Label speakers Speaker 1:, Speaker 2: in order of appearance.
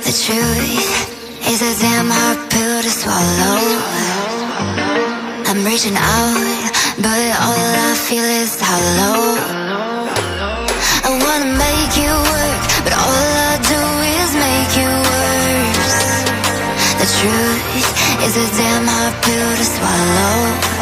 Speaker 1: The truth is a damn hard pill to swallow. I'm reaching out, but all I feel is hollow. I wanna make you work, but all I do is make you worse. The truth is a damn hard pill to swallow.